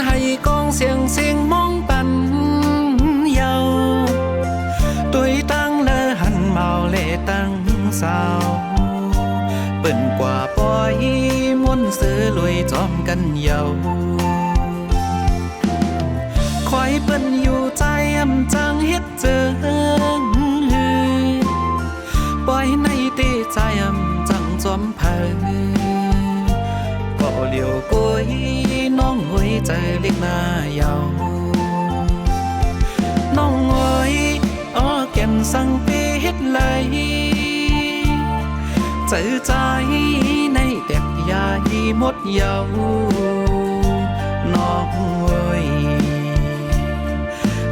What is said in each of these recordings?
ให้กองเสียงเสียงมองปันเยาตุยตั้งเลอหันเมาเล่ตั้งสาวเปิ่นกว่าปล่อยมวนซื้อลวยจอมกันเยาคอยเปิ่นอยู่ใจอำจังเฮ็ดเจอปล่อยในตีใจอำจังจอมเผยก็เหลียวกุยน้องหวยใจเล็กหน้ายาวน้องหวยอ้อแก่นสั่งไปเฮ็ดไหลเจอใจในแตกยาอีหมดเยาน้องหวย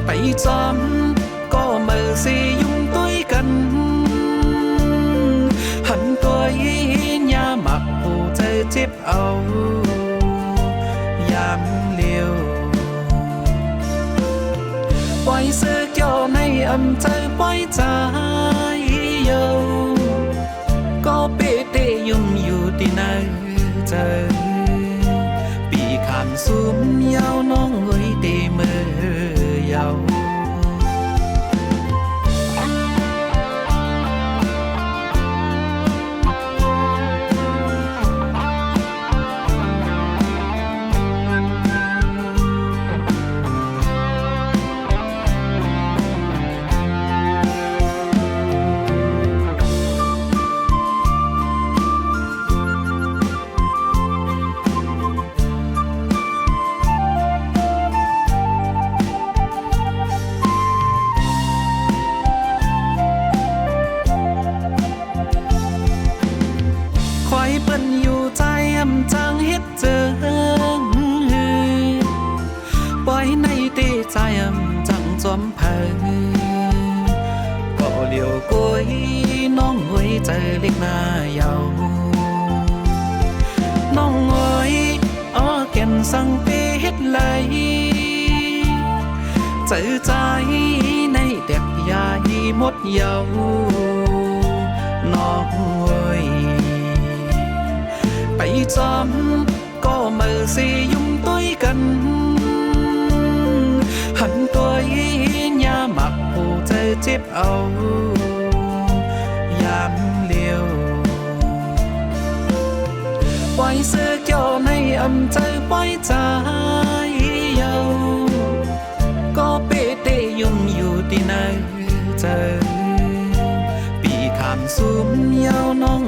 ไปจอมก็มือสิยุ่งต้วยกันหันตัวยาหมักผู้ใจเจ็บเอายามเลี้ยวปล่อยเสื้อเกี่ยวในอำใจปล่อยใจเยาก็เปเตยุ่มอยู่ที่ไหนเจอปีขามซุ่มเยาน้องเงยเตมือเยาเปิ้นอยู่ใจอำจังเฮ็ดเจอปล่อยในตีใจอำจังจอมเผยก็เหลียวกุยน้องหวยใจเล็กหน้ายาวน้องหวยอ้อแก่นสั่งไปเฮ็ดไหลเจอใจในแตกยาอีหมดเยาน้องหวยไปจอมก็มือสิยุ่งต้วยกันหันตัวยาหมักผู้ใจเจ็บเอายามเลี้ยวปล่อยเสื้อเกี่ยวในอำใจปล่อยใจเยาก็เปเตยุ่มอยู่ที่ไหนเจอปีขามซุ่มเยาน้อง